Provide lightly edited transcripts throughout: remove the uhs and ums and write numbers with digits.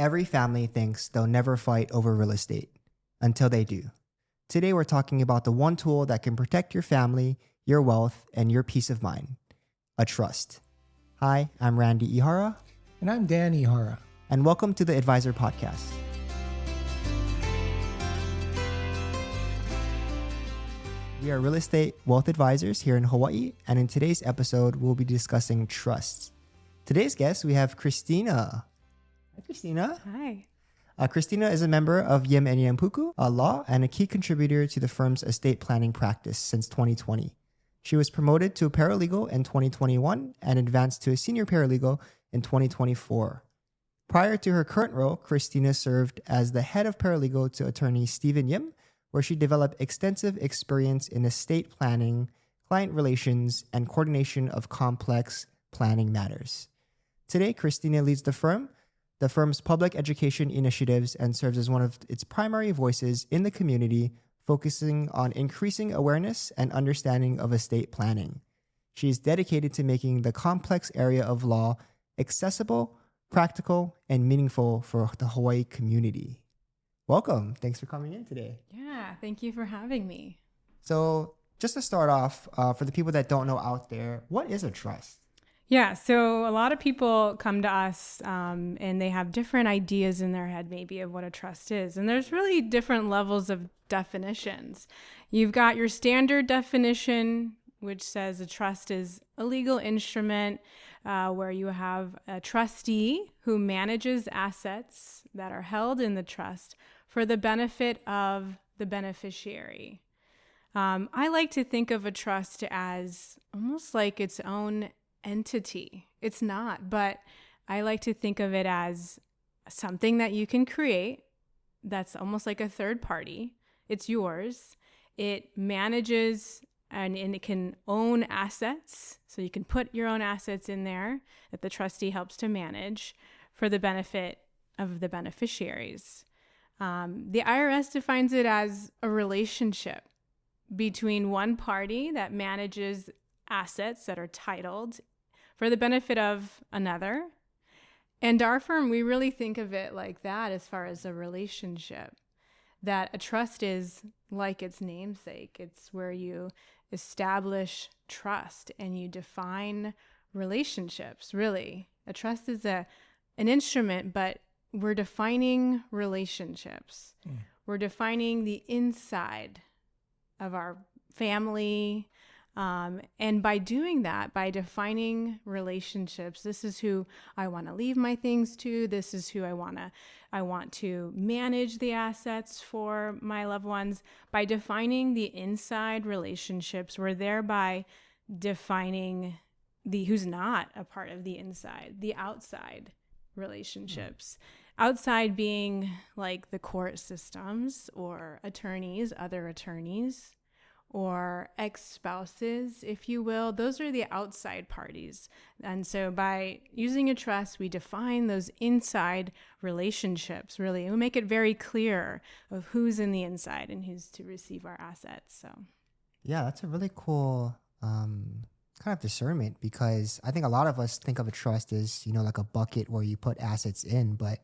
every family thinks they'll never fight over real estate until they do. Today, we're talking about the one tool that can protect your family, your wealth, and your peace of mind, a trust. Hi, I'm Randy Ihara. And I'm Dan Ihara. And welcome to the Advisor Podcast. We are real estate wealth advisors here in Hawaii, and in today's episode, we'll be discussing trusts. Today's guest, we have Christina. Hi, Christina. Hi. Christina is a member of Yempuku Law and a key contributor to the firm's estate planning practice since 2020. She was promoted to a paralegal in 2021 and advanced to a senior paralegal in 2024. Prior to her current role, Christina served as the head of paralegal to attorney Stephen Yim, where she developed extensive experience in estate planning, client relations, and coordination of complex planning matters. Today, Christina leads the firm's public education initiatives, and serves as one of its primary voices in the community, focusing on increasing awareness and understanding of estate planning. She is dedicated to making the complex area of law accessible, practical, and meaningful for the Hawaii community. Welcome. Thanks for coming in today. Yeah, thank you for having me. So just to start off, for the people that don't know out there, what is a trust? Yeah, so a lot of people come to us and they have different ideas in their head maybe of what a trust is. And there's really different levels of definitions. You've got your standard definition, which says a trust is a legal instrument where you have a trustee who manages assets that are held in the trust for the benefit of the beneficiary. I like to think of a trust as almost like its own entity. It's not, but I like to think of it as something that you can create that's almost like a third party. It's yours. It manages and it can own assets. So you can put your own assets in there that the trustee helps to manage for the benefit of the beneficiaries. The IRS defines it as a relationship between one party that manages assets that are titled for the benefit of another. And our firm, we really think of it like that as far as a relationship, that a trust is like its namesake. It's where you establish trust and you define relationships, really. A trust is an instrument, but we're defining relationships. We're defining the inside of our family. And by doing that, by defining relationships, this is who I want to leave my things to. This is who I want to manage the assets for my loved ones. By defining the inside relationships, we're thereby defining who's not a part of the inside, the outside relationships. Outside being like the court systems or attorneys, other attorneys, or ex-spouses, if you will. Those are the outside parties. And so by using a trust, we define those inside relationships, really. We make it very clear of who's in the inside and who's to receive our assets. So, yeah, that's a really cool kind of discernment, because I think a lot of us think of a trust as, like a bucket where you put assets in, but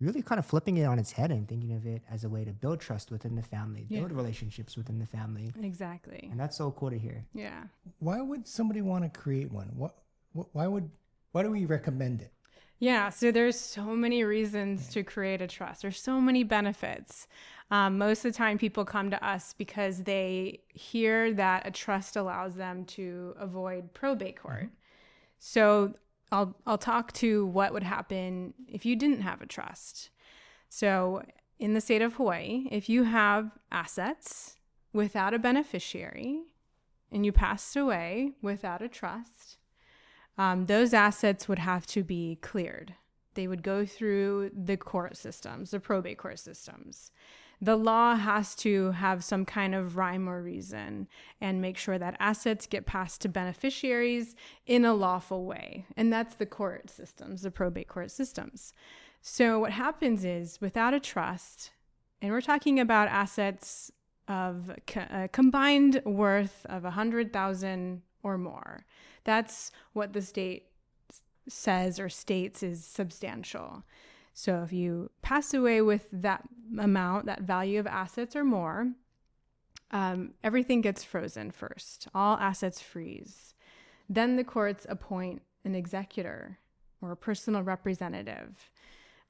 really kind of flipping it on its head and thinking of it as a way to build trust within the family, build relationships within the family. Exactly. And that's so cool to hear. Yeah. Why would somebody want to create one? Why do we recommend it? Yeah, so there's so many reasons to create a trust. There's so many benefits. Most of the time people come to us because they hear that a trust allows them to avoid probate court. Mm-hmm. So I'll talk to what would happen if you didn't have a trust. So in the state of Hawaii, if you have assets without a beneficiary and you passed away without a trust, those assets would have to be cleared. They would go through the court systems, the probate court systems. The law has to have some kind of rhyme or reason and make sure that assets get passed to beneficiaries in a lawful way. And that's the court systems, the probate court systems. So what happens is, without a trust, and we're talking about assets of a combined worth of $100,000 or more. That's what the state says or states is substantial. So if you pass away with that amount, that value of assets or more, everything gets frozen first. All assets freeze. Then the courts appoint an executor or a personal representative.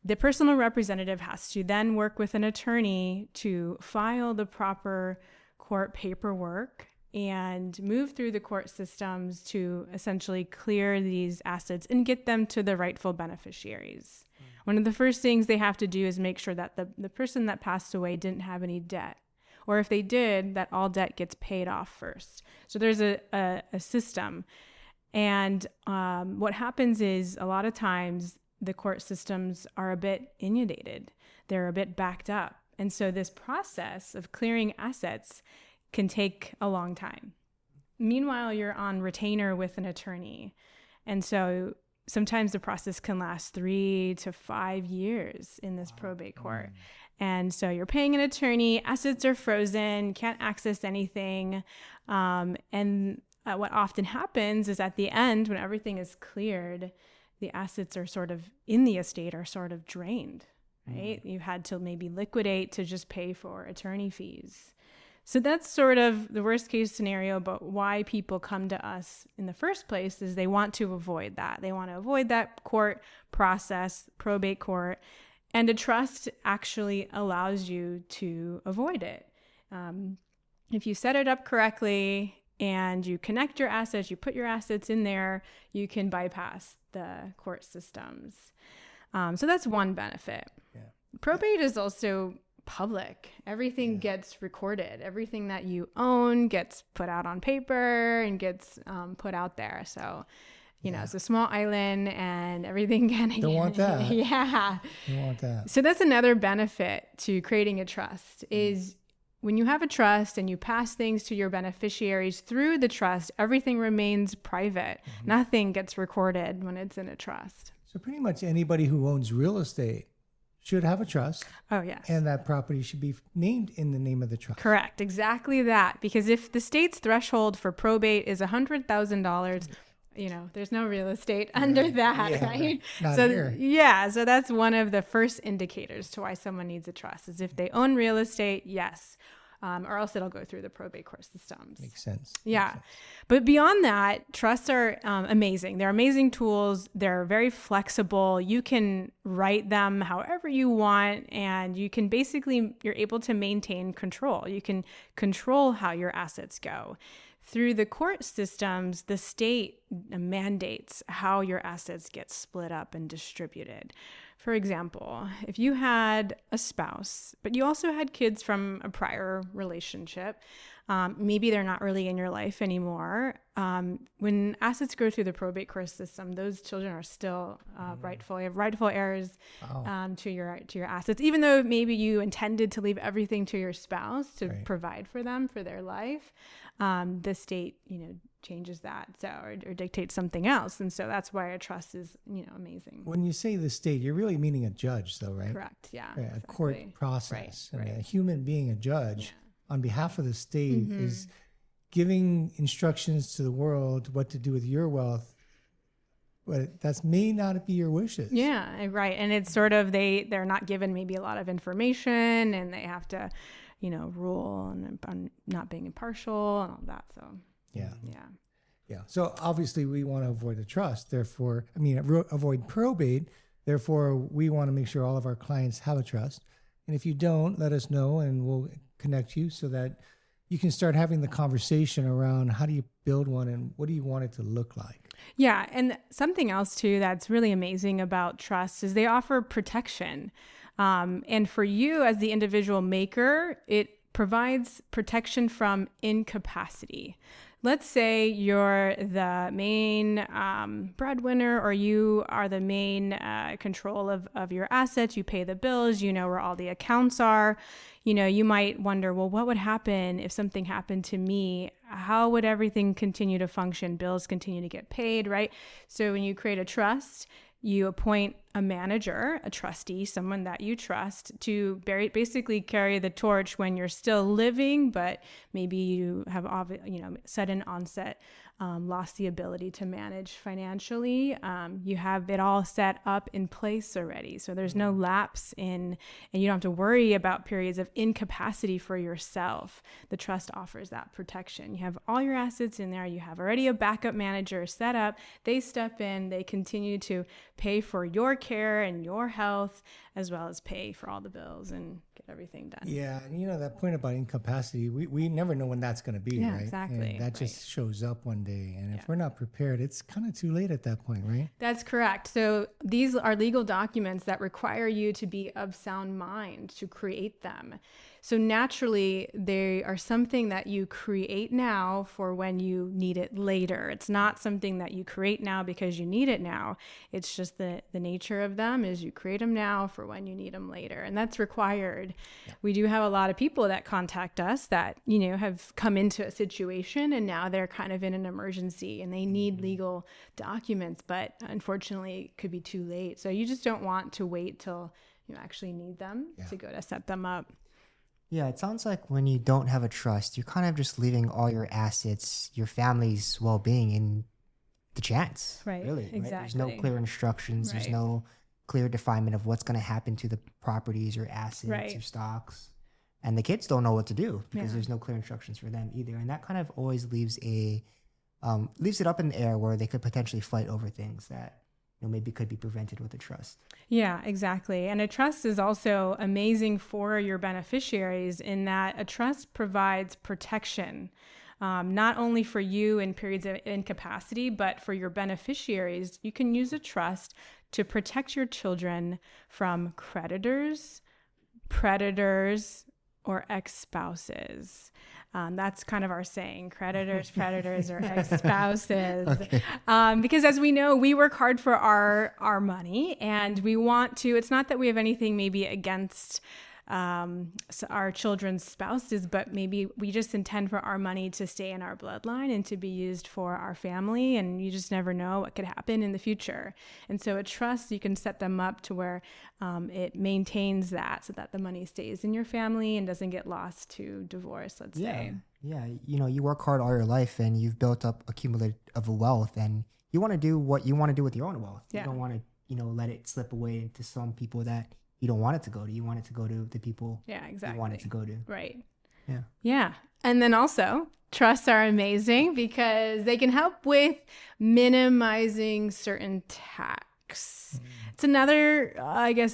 The personal representative has to then work with an attorney to file the proper court paperwork and move through the court systems to essentially clear these assets and get them to the rightful beneficiaries. One of the first things they have to do is make sure that the person that passed away didn't have any debt. Or if they did, that all debt gets paid off first. So there's a system. And what happens is a lot of times the court systems are a bit inundated. They're a bit backed up. And so this process of clearing assets can take a long time. Meanwhile, you're on retainer with an attorney. And so sometimes the process can last 3 to 5 years in this probate court. And so you're paying an attorney, assets are frozen, can't access anything. And what often happens is at the end, when everything is cleared, the assets are sort of in the estate are sort of drained, right? You had to maybe liquidate to just pay for attorney fees. So that's sort of the worst case scenario, but why people come to us in the first place is they want to avoid that. They want to avoid that court process, probate court, and a trust actually allows you to avoid it. If you set it up correctly and you connect your assets, you put your assets in there, you can bypass the court systems. So that's one benefit. Yeah. Probate is also public. Everything gets recorded. Everything that you own gets put out on paper and gets put out there. So, you know, it's a small island and everything kind of... Don't want that. Yeah. Don't want that. So that's another benefit to creating a trust is when you have a trust and you pass things to your beneficiaries through the trust, everything remains private. Nothing gets recorded when it's in a trust. So pretty much anybody who owns real estate should have a trust. Oh, yes. And that property should be named in the name of the trust. Correct. Exactly that. Because if the state's threshold for probate is $100,000, you know, there's no real estate under that, right? Not here. Yeah. So that's one of the first indicators to why someone needs a trust is if they own real estate, yes. Or else it'll go through the probate court systems. Makes sense. Yeah. Makes sense. But beyond that, trusts are amazing. They're amazing tools. They're very flexible. You can write them however you want, and you can basically, you're able to maintain control. You can control how your assets go. Through the court systems, the state mandates how your assets get split up and distributed. For example, if you had a spouse, but you also had kids from a prior relationship, maybe they're not really in your life anymore. When assets go through the probate court system, those children are still rightful. You have rightful heirs to your assets, even though maybe you intended to leave everything to your spouse to provide for them for their life. The state, changes that or dictates something else. And so that's why a trust is, amazing. When you say the state, you're really meaning a judge though, right? Correct. Yeah. Exactly. A court process. Right. And a human being a judge on behalf of the state is giving instructions to the world what to do with your wealth. But that may not be your wishes. Yeah, right. And it's sort of, they're not given maybe a lot of information and they have to, rule on not being impartial and all that. So Yeah. So obviously we want to avoid a trust. Therefore, avoid probate. Therefore, we want to make sure all of our clients have a trust. And if you don't, let us know and we'll connect you so that you can start having the conversation around how do you build one and what do you want it to look like? Yeah. And something else too that's really amazing about trusts is they offer protection. And for you as the individual maker, it provides protection from incapacity. Let's say you're the main breadwinner or you are the main control of your assets. You pay the bills, you know where all the accounts are. You might wonder, well, what would happen if something happened to me? How would everything continue to function? Bills continue to get paid, right? So when you create a trust, you appoint a manager, a trustee, someone that you trust to basically carry the torch when you're still living, but maybe you have sudden onset lost the ability to manage financially, you have it all set up in place already. So there's no lapse in, and you don't have to worry about periods of incapacity for yourself. The trust offers that protection. You have all your assets in there. You have already a backup manager set up. They step in, they continue to pay for your care and your health, as well as pay for all the bills and get everything done. Yeah, and that point about incapacity, we never know when that's going to be, right? Exactly. And that just shows up one day. And if we're not prepared, it's kind of too late at that point, right? That's correct. So these are legal documents that require you to be of sound mind to create them. So naturally, they are something that you create now for when you need it later. It's not something that you create now because you need it now. It's just the nature of them is you create them now for when you need them later. And that's required. Yeah. We do have a lot of people that contact us that, have come into a situation and now they're kind of in an emergency and they need legal documents, but unfortunately it could be too late. So you just don't want to wait till you actually need them to go to set them up. Yeah, it sounds like when you don't have a trust, you're kind of just leaving all your assets, your family's well-being in the chance. Right, really. exactly. Right? There's no clear instructions. There's no clear definement of what's going to happen to the properties or assets or stocks. And the kids don't know what to do because there's no clear instructions for them either. And that kind of always leaves it up in the air where they could potentially fight over things that maybe could be prevented with a trust. Yeah, exactly. And a trust is also amazing for your beneficiaries in that a trust provides protection, not only for you in periods of incapacity, but for your beneficiaries. You can use a trust to protect your children from creditors, predators, or ex-spouses. That's kind of our saying, creditors, predators, or ex-spouses. Okay. Because as we know, we work hard for our money and we want to, it's not that we have anything maybe against our children's spouses, but maybe we just intend for our money to stay in our bloodline and to be used for our family. And you just never know what could happen in the future. And so a trust, you can set them up to where it maintains that so that the money stays in your family and doesn't get lost to divorce, let's say. Yeah. You work hard all your life and you've built up accumulative wealth and you want to do what you want to do with your own wealth. You don't want to, let it slip away into some people that you don't want it to go to. You want it to go to the people you want it to go to. Right. Yeah. Yeah. And then also, trusts are amazing because they can help with minimizing certain tax. It's another,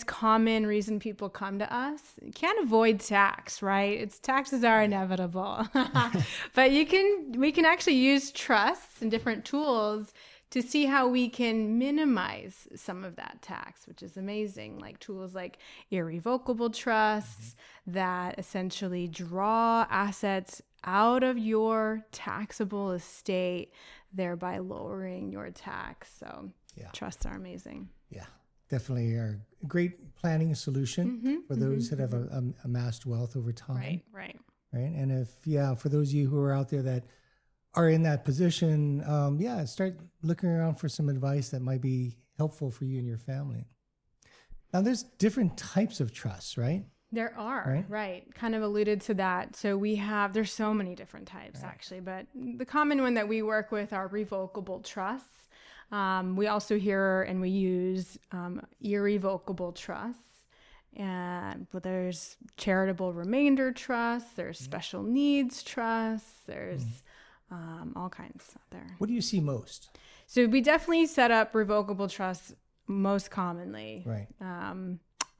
common reason people come to us. You can't avoid tax, right? Taxes are inevitable. But we can actually use trusts and different tools to see how we can minimize some of that tax, which is amazing. Like tools like irrevocable trusts that essentially draw assets out of your taxable estate, thereby lowering your tax. So trusts are amazing. Yeah, definitely are a great planning solution for those that have amassed wealth over time. Right. And for those of you who are out there that are in that position, start looking around for some advice that might be helpful for you and your family. Now, there's different types of trusts, right? There are, right. Kind of alluded to that. So there's so many different types actually, but the common one that we work with are revocable trusts. We also hear and we use irrevocable trusts. And there's charitable remainder trusts, there's special needs trusts, there's all kinds out there. What do you see most? So we definitely set up revocable trusts most commonly. Right.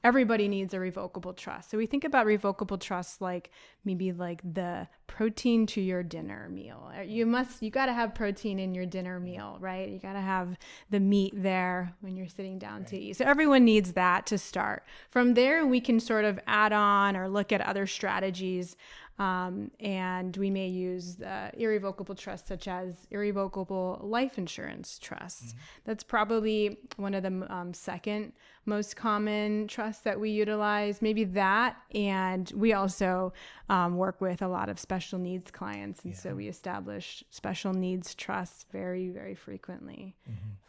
Everybody needs a revocable trust. So we think about revocable trusts like maybe like the protein to your dinner meal. You got to have protein in your dinner meal, right? You got to have the meat there when you're sitting down to eat. So everyone needs that to start. From there, we can sort of add on or look at other strategies. And we may use irrevocable trusts such as irrevocable life insurance trusts. That's probably one of the second most common trusts that we utilize, maybe that. And we also work with a lot of special needs clients. And so we establish special needs trusts very, very frequently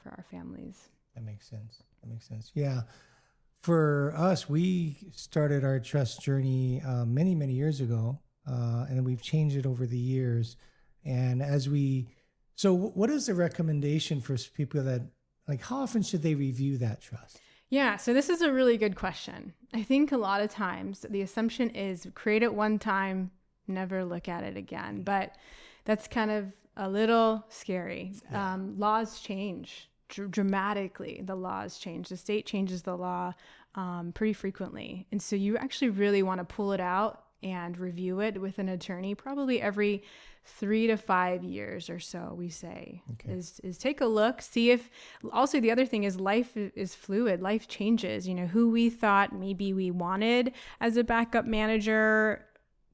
for our families. That makes sense. Yeah. For us, we started our trust journey many, many years ago. And we've changed it over the years. And as we So what is the recommendation for people that, like, how often should they review that trust? Yeah, so this is a really good question. I think a lot of times the assumption is create it one time, never look at it again. But that's kind of a little scary. Yeah. Laws change dramatically. The laws change. The state changes the law pretty frequently. And so you actually really want to pull it out and review it with an attorney probably every 3 to 5 years or so, we say. Okay. Is take a look, see if, also the other thing is life is fluid, life changes. You know, who we thought maybe we wanted as a backup manager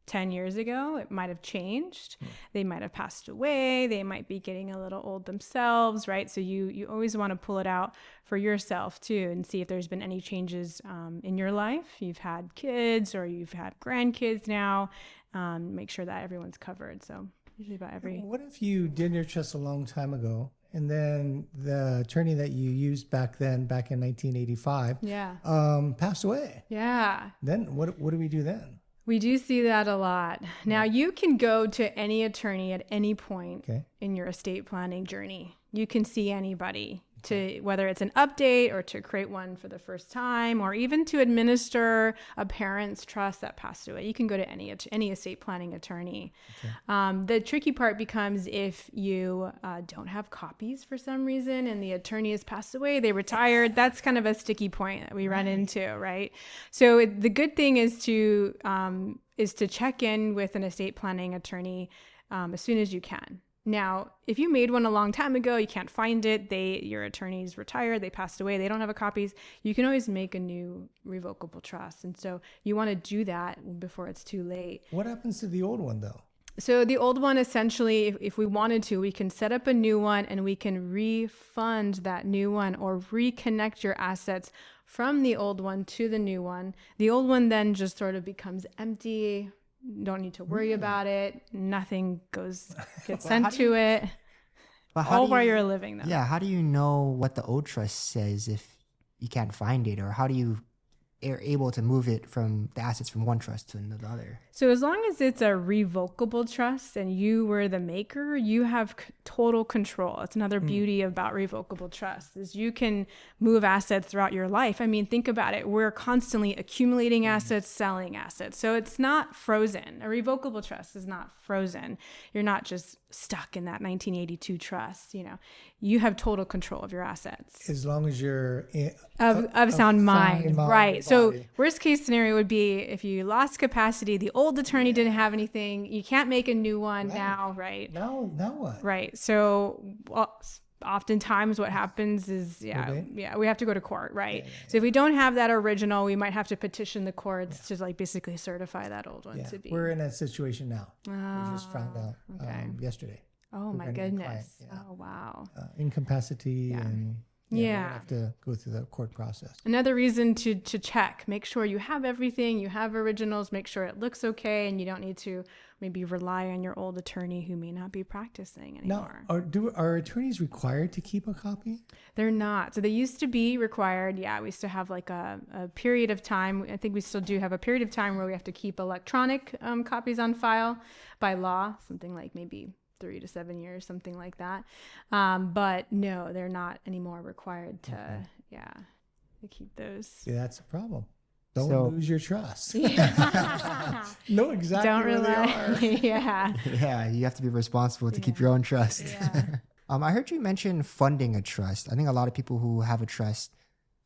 10 years ago, it might have changed. They might have passed away. They might be getting a little old themselves, right? So you always want to pull it out for yourself too and see if there's been any changes in your life. You've had kids or you've had grandkids now. Make sure that everyone's covered. So usually about every... What if you did your trust a long time ago and then the attorney that you used back in 1985 passed away? Yeah. Then what do we do then? We do see that a lot. Now, you can go to any attorney at any point in your estate planning journey. You can see anybody, to whether it's an update or to create one for the first time or even to administer a parent's trust that passed away. You can go to any estate planning attorney. The tricky part becomes if you don't have copies for some reason and the attorney has passed away, they retired. That's kind of a sticky point that we run into, right? So the good thing is to check in with an estate planning attorney as soon as you can. Now, if you made one a long time ago, you can't find it, your attorney's retired, they passed away, they don't have copies, you can always make a new revocable trust. And so you want to do that before it's too late. What happens to the old one though? So the old one, essentially, if we wanted to, we can set up a new one and we can refund that new one or reconnect your assets from the old one to the new one. The old one then just sort of becomes empty. Don't need to worry about it. Nothing gets sent to it. All while you're living though. Yeah. How do you know what the old trust says if you can't find it, or how do you are able to move it from the assets from one trust to another? So as long as it's a revocable trust and you were the maker, you have total control. It's another beauty about revocable trust is you can move assets throughout your life. I mean, think about it. We're constantly accumulating assets, selling assets. So it's not frozen. A revocable trust is not frozen. You're not just stuck in that 1982 trust. You know, you have total control of your assets. As long as you're of sound mind. Right. So worst case scenario would be if you lost capacity, the old attorney didn't have anything, you can't make a new one now, right? Now what? Right. So oftentimes what happens is, we have to go to court, right? So if we don't have that original, we might have to petition the courts to like basically certify that old one to be. We're in that situation now. We just found out yesterday. Oh my goodness. Oh wow. Incapacity and we have to go through the court process. Another reason to check, make sure you have everything, you have originals, make sure it looks okay, and you don't need to maybe rely on your old attorney who may not be practicing anymore. Now, are attorneys required to keep a copy? They're not. So they used to be required. Yeah, we used to have like a period of time. I think we still do have a period of time where we have to keep electronic copies on file by law, something like maybe 3 to 7 years, something like that. But no, they're not anymore required to keep those. Yeah, that's a problem. Don't lose your trust. Know exactly Don't where rely. they are. Yeah, you have to be responsible to keep your own trust. I heard you mention funding a trust. I think a lot of people who have a trust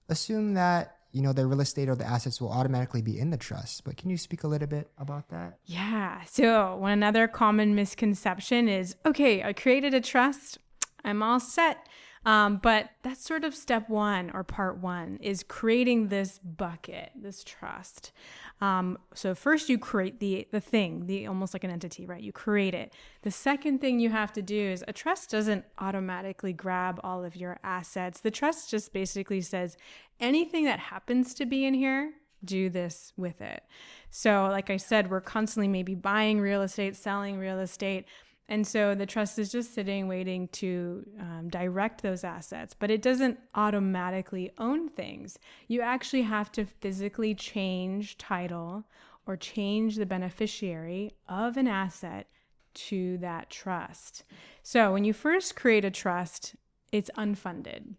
assume that their real estate or the assets will automatically be in the trust. But can you speak a little bit about that? Yeah. So another common misconception is, okay, I created a trust, I'm all set. But that's sort of step one or part one is creating this bucket, this trust. So first you create the thing, almost like an entity, right? You create it. The second thing you have to do is a trust doesn't automatically grab all of your assets. The trust just basically says anything that happens to be in here, do this with it. So like I said, we're constantly maybe buying real estate, selling real estate. And so the trust is just sitting, waiting to direct those assets, but it doesn't automatically own things. You actually have to physically change title or change the beneficiary of an asset to that trust. So when you first create a trust, it's unfunded,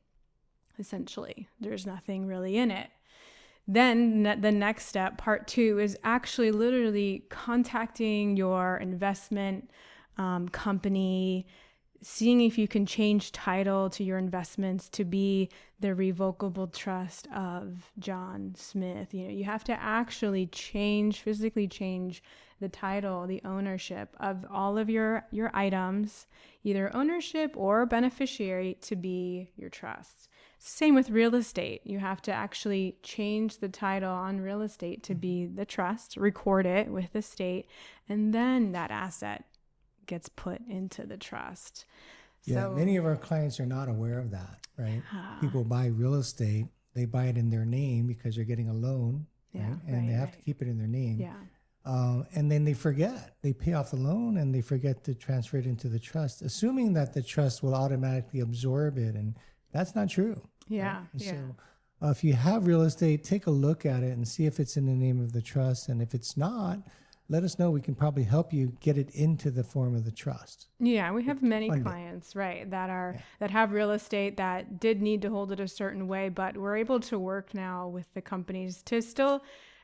essentially. There's nothing really in it. Then the next step, part 2, is actually literally contacting your investment company, seeing if you can change title to your investments to be the revocable trust of John Smith. You have to actually physically change the title, the ownership of all of your items, either ownership or beneficiary, to be your trust. Same with real estate. You have to actually change the title on real estate to be the trust, record it with the state, and then that asset gets put into the trust. Yeah, So many of our clients are not aware of that, right? People buy real estate, they buy it in their name because they're getting a loan, right? And they have to keep it in their name. Yeah. And then they forget. They pay off the loan and they forget to transfer it into the trust, assuming that the trust will automatically absorb it. And that's not true. Yeah. Right? So if you have real estate, take a look at it and see if it's in the name of the trust. And if it's not, let us know. We can probably help you get it into the form of the trust. Yeah, we have many clients, right, that have real estate that did need to hold it a certain way, but we're able to work now with the companies to still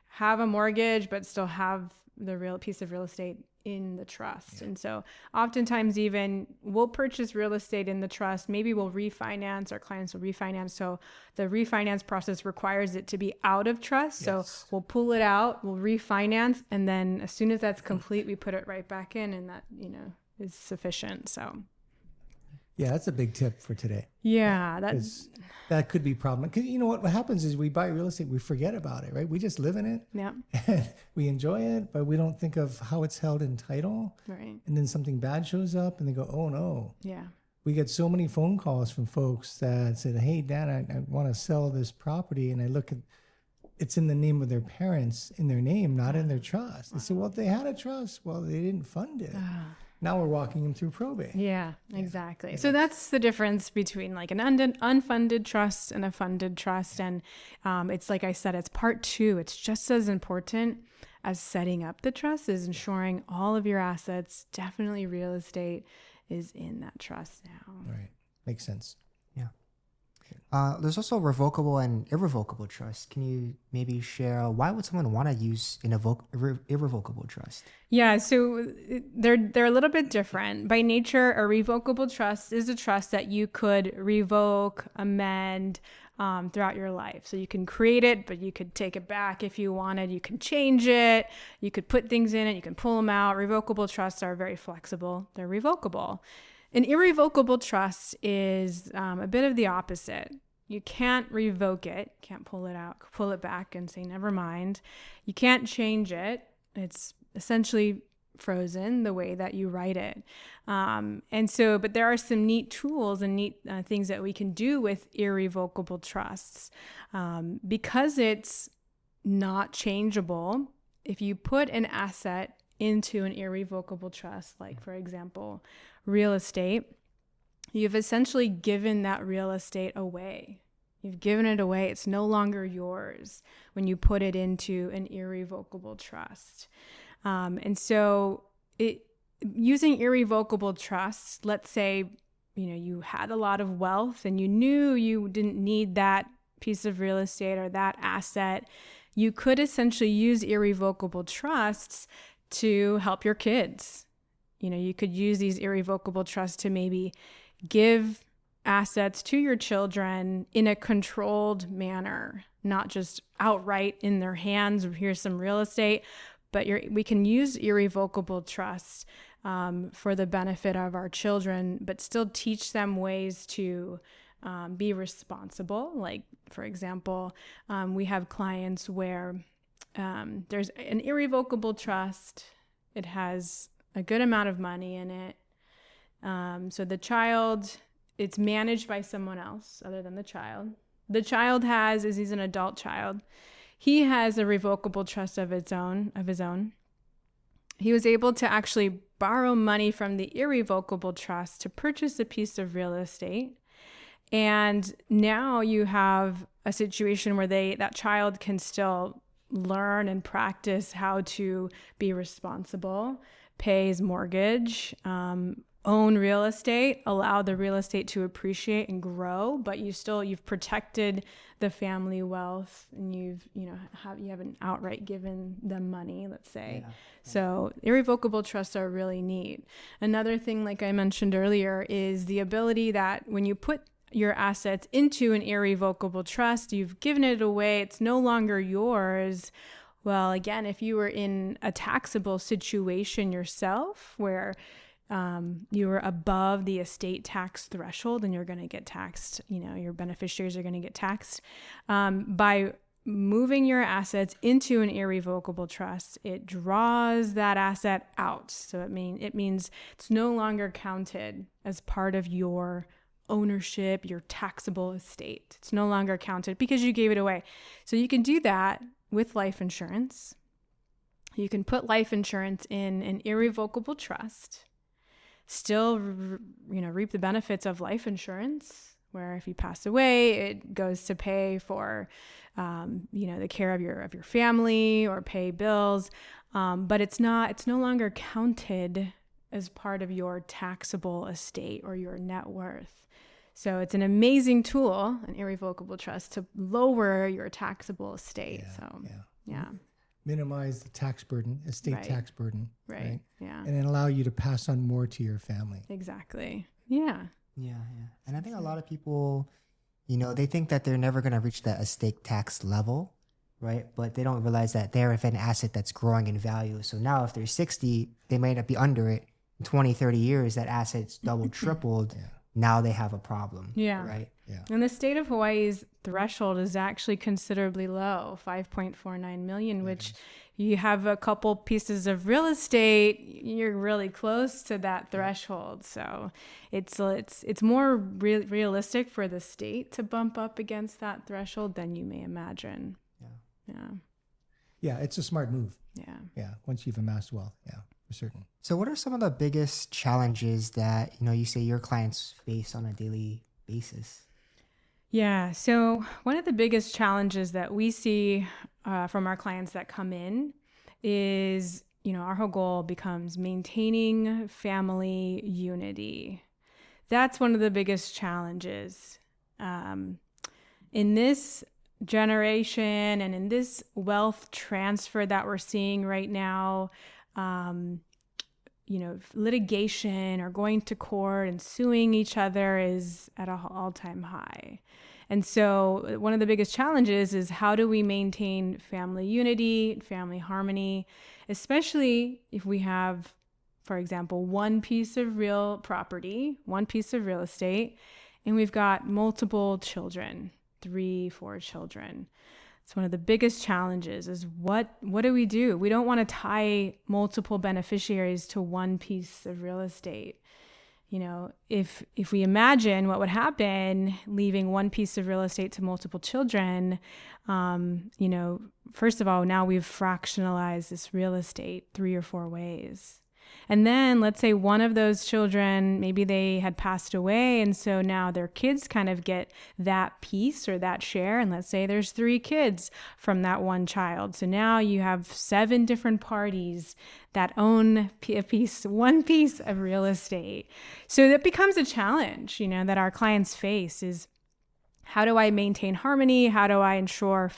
have a mortgage, but still have the real piece of real estate in the trust. And so oftentimes even we'll purchase real estate in the trust. Maybe we'll refinance, our clients will refinance. So the refinance process requires it to be out of trust. So we'll pull it out, we'll refinance. And then as soon as that's complete, we put it right back in, and that, is sufficient. So yeah, that's a big tip for today. Yeah, that could be a problem. Because you know what happens is we buy real estate, we forget about it, right? We just live in it. Yeah. And we enjoy it, but we don't think of how it's held in title. Right. And then something bad shows up and they go, oh no. Yeah. We get so many phone calls from folks that said, hey, Dan, I want to sell this property. And I look at, it's in the name of their parents, in their name, not in their trust. They said, well, they had a trust. Well, they didn't fund it. Now we're walking them through probate. Yeah, exactly. Yeah. So that's the difference between like an unfunded trust and a funded trust. And it's like I said, it's part 2. It's just as important as setting up the trust, is ensuring all of your assets, definitely real estate, is in that trust now. Right. Makes sense. Yeah. There's also revocable and irrevocable trust. Can you maybe share why would someone want to use an irrevocable trust? Yeah, so they're a little bit different. By nature, a revocable trust is a trust that you could revoke, amend throughout your life. So you can create it, but you could take it back if you wanted. You can change it. You could put things in it. You can pull them out. Revocable trusts are very flexible. They're revocable. An irrevocable trust is a bit of the opposite. You can't revoke it, can't pull it out, pull it back and say, never mind. You can't change it. It's essentially frozen the way that you write it. But there are some neat tools and neat things that we can do with irrevocable trusts. Because it's not changeable, if you put an asset into an irrevocable trust, like for example, real estate, you've essentially given that real estate away. You've given it away. It's no longer yours when you put it into an irrevocable trust. Using irrevocable trusts, let's say, you had a lot of wealth and you knew you didn't need that piece of real estate or that asset, you could essentially use irrevocable trusts to help your kids. You could use these irrevocable trusts to maybe give assets to your children in a controlled manner, not just outright in their hands, here's some real estate, but we can use irrevocable trusts for the benefit of our children, but still teach them ways to be responsible. Like, for example, we have clients where there's an irrevocable trust. It has a good amount of money in it. So the child, it's managed by someone else other than the child. The child he's an adult child. He has a revocable trust of his own. He was able to actually borrow money from the irrevocable trust to purchase a piece of real estate. And now you have a situation where that child can still learn and practice how to be responsible, pay his mortgage, own real estate, allow the real estate to appreciate and grow, but you've protected the family wealth, and you haven't outright given them money, let's say. Yeah. So irrevocable trusts are really neat. Another thing, like I mentioned earlier, is the ability that when you put your assets into an irrevocable trust, you've given it away, it's no longer yours. Well, again, if you were in a taxable situation yourself where you were above the estate tax threshold and you're going to get taxed, your beneficiaries are going to get taxed. By moving your assets into an irrevocable trust, it draws that asset out. So it means it's no longer counted as part of your ownership, your taxable estate. It's no longer counted because you gave it away. So you can do that with life insurance. You can put life insurance in an irrevocable trust, still, reap the benefits of life insurance, where if you pass away, it goes to pay for, the care of your family or pay bills. But it's no longer counted as part of your taxable estate or your net worth. So it's an amazing tool, an irrevocable trust, to lower your taxable estate. Yeah. Minimize the tax burden, estate tax burden. Right. Yeah. And then allow you to pass on more to your family. Exactly. Yeah. Yeah. And I think a lot of people, they think that they're never going to reach that estate tax level, right? But they don't realize that they're an asset that's growing in value. So now if they're 60, they might not be under it. In 20, 30 years, that asset's double, tripled. Yeah. Now they have a problem. Yeah. Right. Yeah. And the state of Hawaii's threshold is actually considerably low, 5.49 million, which you have a couple pieces of real estate, you're really close to that threshold. So it's more realistic for the state to bump up against that threshold than you may imagine. Yeah, it's a smart move. Yeah. Once you've amassed wealth. Yeah. For certain. So what are some of the biggest challenges that, you say your clients face on a daily basis? Yeah. So one of the biggest challenges that we see from our clients that come in is, our whole goal becomes maintaining family unity. That's one of the biggest challenges. In this generation and in this wealth transfer that we're seeing right now, litigation or going to court and suing each other is at an all-time high. And so one of the biggest challenges is how do we maintain family unity, family harmony, especially if we have, for example, one piece of real property, one piece of real estate, and we've got multiple children, 3, 4 children. It's one of the biggest challenges is what do? We don't want to tie multiple beneficiaries to one piece of real estate. If we imagine what would happen leaving one piece of real estate to multiple children, first of all, now we've fractionalized this real estate 3 or 4 ways. And then let's say one of those children, maybe they had passed away, and so now their kids kind of get that piece or that share. And let's say there's 3 kids from that one child. So now you have 7 different parties that own one piece of real estate. So that becomes a challenge, that our clients face is, how do I maintain harmony? How do I ensure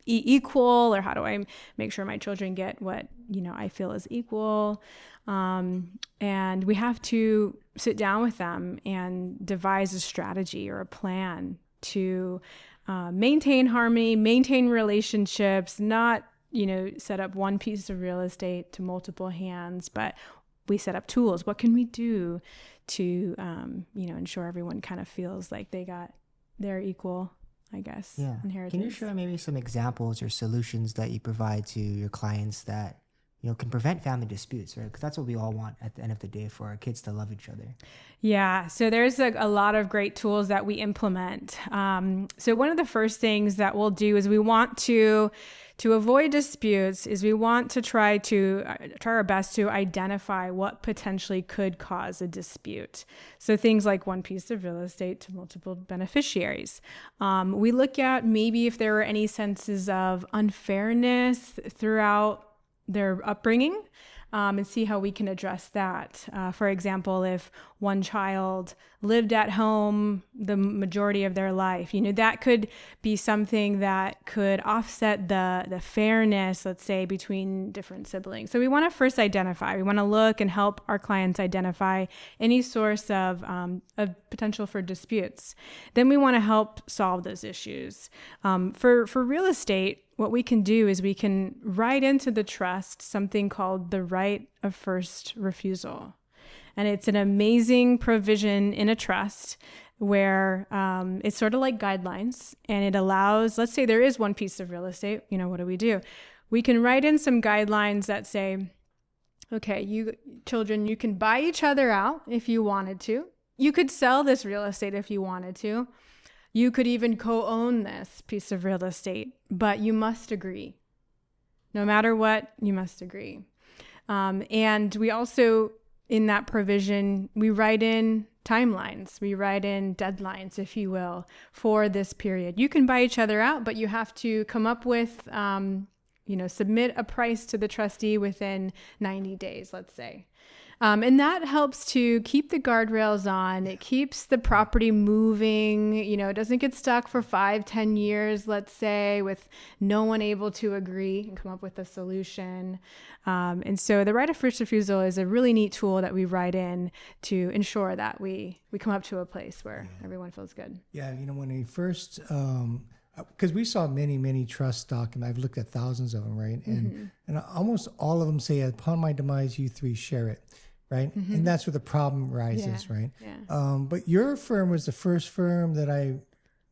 equal, or how do I make sure my children get what, I feel is equal? And we have to sit down with them and devise a strategy or a plan to maintain harmony, maintain relationships, not, set up one piece of real estate to multiple hands, but we set up tools. What can we do to, ensure everyone kind of feels like they got their equal, I guess, inheritance? Can you share maybe some examples or solutions that you provide to your clients that can prevent family disputes, right? Because that's what we all want at the end of the day, for our kids to love each other. Yeah. So there's a lot of great tools that we implement. So one of the first things that we'll do is we want to avoid disputes is we want to try our best to identify what potentially could cause a dispute. So things like one piece of real estate to multiple beneficiaries. We look at maybe if there were any senses of unfairness throughout their upbringing. and see how we can address that. For example, if one child lived at home the majority of their life, that could be something that could offset the fairness, let's say, between different siblings. So we want to first identify. We want to look and help our clients identify any source of potential for disputes. Then we want to help solve those issues. For real estate, what we can do is we can write into the trust something called the right of first refusal. And it's an amazing provision in a trust where it's sort of like guidelines, and it allows, let's say there is one piece of real estate, what do? We can write in some guidelines that say, okay, you children, you can buy each other out if you wanted to. You could sell this real estate if you wanted to. You could even co-own this piece of real estate, but you must agree. No matter what, you must agree. And we also, in that provision, we write in timelines. We write in deadlines, if you will, for this period. You can buy each other out, but you have to come up with, submit a price to the trustee within 90 days, let's say. And that helps to keep the guardrails on. It keeps the property moving. It doesn't get stuck for 5-10 years, let's say, with no one able to agree and come up with a solution. And so the right of first refusal is a really neat tool that we write in to ensure that we come up to a place where everyone feels good. Yeah, when we first, because we saw many trust documents, I've looked at thousands of them, right? And almost all of them say, upon my demise, you three share it. Right. Mm-hmm. And that's where the problem rises. Right. Yeah. But your firm was the first firm that I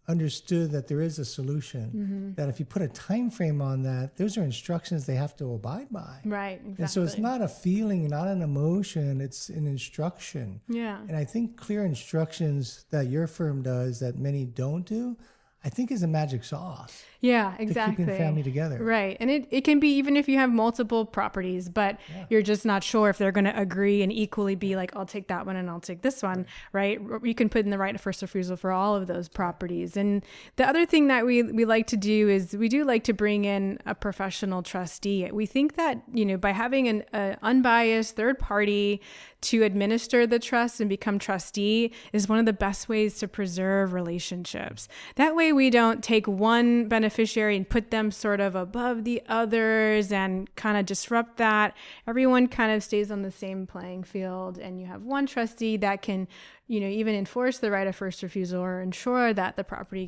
understood that there is a solution, that if you put a time frame on that, those are instructions they have to abide by. Right. Exactly. And so it's not a feeling, not an emotion, it's an instruction. Yeah. And I think clear instructions that your firm does that many don't do, I think is a magic sauce. Yeah, exactly. To keeping family together. Right. And it can be even if you have multiple properties, but you're just not sure if they're going to agree and equally be like, I'll take that one and I'll take this one, right? You can put in the right of first refusal for all of those properties. And the other thing that we like to do is we do like to bring in a professional trustee. We think that, by having an unbiased third party to administer the trust and become trustee is one of the best ways to preserve relationships. That way we don't take one beneficiary and put them sort of above the others and kind of disrupt that. Everyone kind of stays on the same playing field, and you have one trustee that can, even enforce the right of first refusal or ensure that the property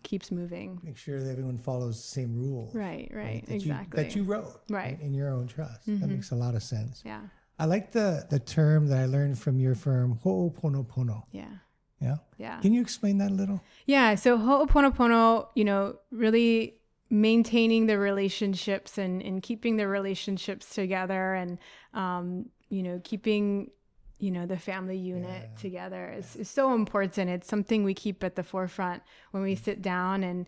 keeps moving. Make sure that everyone follows the same rules. Right, exactly. That you wrote right in your own trust. That makes a lot of sense. Yeah. I like the term that I learned from your firm, ho'oponopono. Yeah. Yeah? Yeah. Can you explain that a little? Yeah. So ho'oponopono, really maintaining the relationships and keeping the relationships together and, keeping, the family unit together is so important. It's something we keep at the forefront when we sit down and,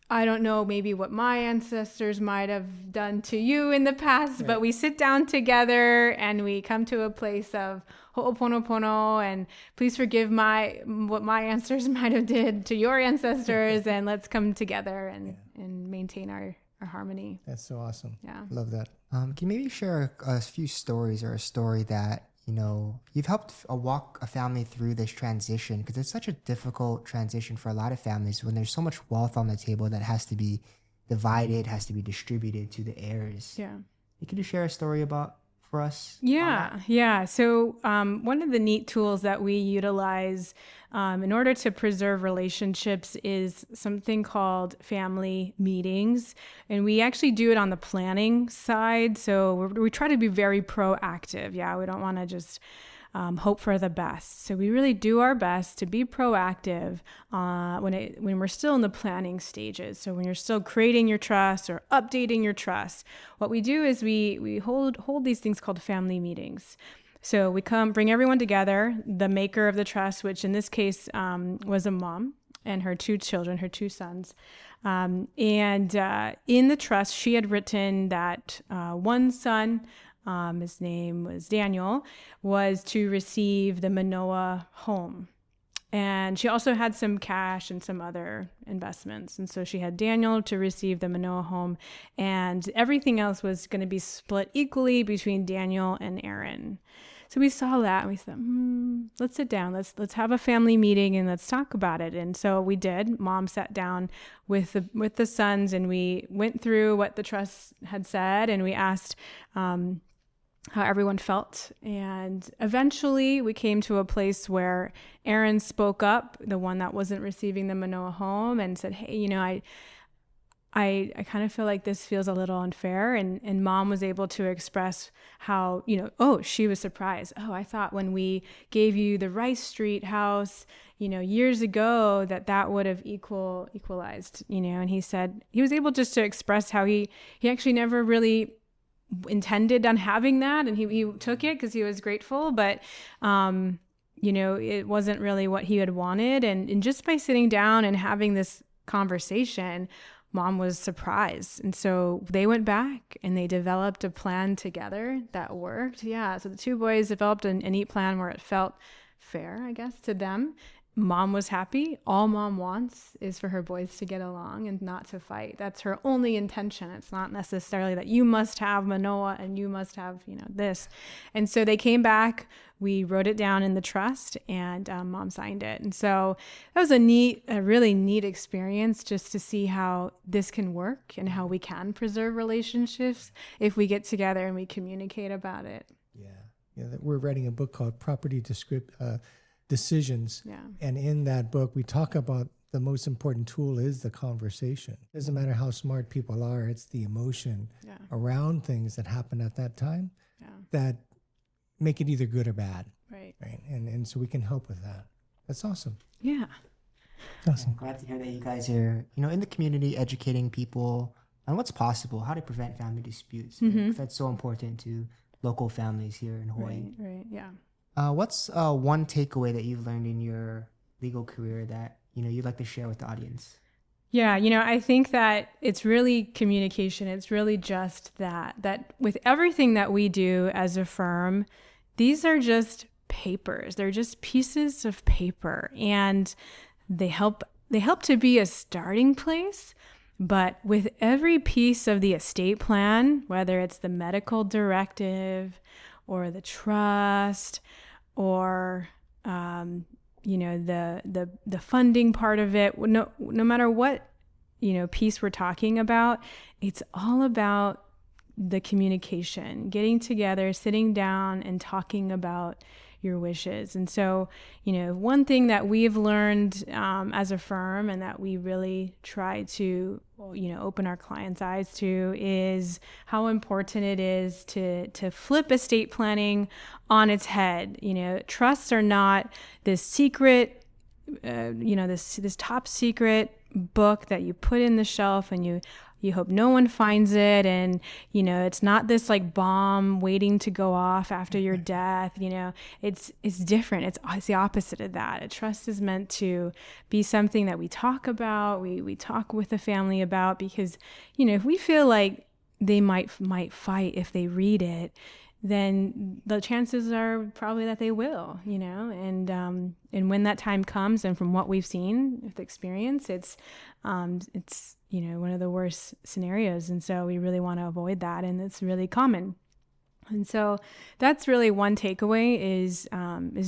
I don't know maybe what my ancestors might have done to you in the past, but we sit down together and we come to a place of ho'oponopono and please forgive what my ancestors might have did to your ancestors and let's come together and maintain our harmony. That's so awesome. Yeah. Love that. Can you maybe share a few stories or a story that you've helped walk a family through this transition, because it's such a difficult transition for a lot of families when there's so much wealth on the table that has to be divided, has to be distributed to the heirs. Yeah. Could you share a story for us? Yeah. So one of the neat tools that we utilize in order to preserve relationships is something called family meetings. And we actually do it on the planning side. So we try to be very proactive. Yeah, we don't want to just hope for the best. So we really do our best to be proactive when we're still in the planning stages. So when you're still creating your trust or updating your trust, what we do is we hold these things called family meetings. So we bring everyone together, the maker of the trust, which in this case was a mom and her two children, her two sons. And in the trust, she had written that one son, his name was Daniel, was to receive the Manoa home. And she also had some cash and some other investments. And so she had Daniel to receive the Manoah home, and everything else was going to be split equally between Daniel and Aaron. So we saw that and we said, let's sit down. Let's have a family meeting and let's talk about it. And so we did. Mom sat down with the sons, and we went through what the trust had said, and we asked how everyone felt. And eventually we came to a place where Aaron spoke up, the one that wasn't receiving the Manoah home, and said, hey, I kind of feel like this feels a little unfair. And Mom was able to express how, she was surprised. Oh, I thought when we gave you the Rice Street house, years ago, that would have equalized, and he said he was able just to express how he actually never really intended on having that, and he took it because he was grateful, but it wasn't really what he had wanted. And just by sitting down and having this conversation, Mom was surprised. And so they went back and they developed a plan together that worked. Yeah, so the two boys developed a neat plan where it felt fair, I guess, to them. Mom was happy. All Mom wants is for her boys to get along and not to fight. That's her only intention. It's not necessarily that you must have Manoah and you must have, this. And so they came back. We wrote it down in the trust, and Mom signed it. And so that was a really neat experience, just to see how this can work and how we can preserve relationships if we get together and we communicate about it. Yeah. We're writing a book called Property Decisions. Yeah. And in that book, we talk about the most important tool is the conversation. It doesn't matter how smart people are, it's the emotion around things that happen at that time that make it either good or bad. Right. And so we can help with that. That's awesome. Yeah. Awesome. I'm glad to hear that you guys are, in the community educating people on what's possible, how to prevent family disputes. Because that's so important to local families here in Hawaii. Right. Yeah. What's one takeaway that you've learned in your legal career that, you'd like to share with the audience? Yeah, I think that it's really communication. It's really just that with everything that we do as a firm, these are just papers. They're just pieces of paper, and they help to be a starting place. But with every piece of the estate plan, whether it's the medical directive or the trust or the funding part of it, no matter what piece we're talking about, it's all about the communication, getting together, sitting down and talking about your wishes. And so, one thing that we've learned as a firm, and that we really try to, open our clients' eyes to, is how important it is to flip estate planning on its head. Trusts are not this secret, this top secret book that you put in the shelf and you hope no one finds it, and it's not this like bomb waiting to go off after your death. It's different. It's the opposite of that. A trust is meant to be something that we talk about, we talk with the family about, because if we feel like they might fight if they read it, then the chances are probably that they will, and when that time comes, and from what we've seen with experience, it's one of the worst scenarios. And so we really want to avoid that. And it's really common. And so that's really one takeaway is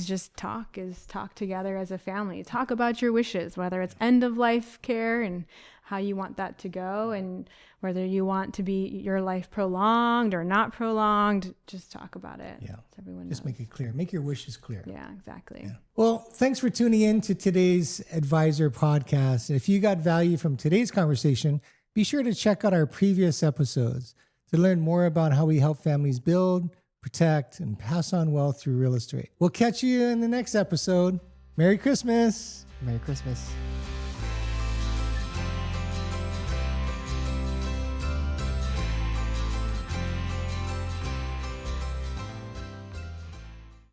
just talk together as a family. Talk about your wishes, whether it's end of life care and how you want that to go, and whether you want to be your life prolonged or not prolonged. Just talk about it. Yeah. So everyone just knows. make it clear. Make your wishes clear. Yeah, exactly. Yeah. Well, thanks for tuning in to today's Advisor podcast. If you got value from today's conversation, be sure to check out our previous episodes to learn more about how we help families build, protect, and pass on wealth through real estate. We'll catch you in the next episode. Merry Christmas. Merry Christmas.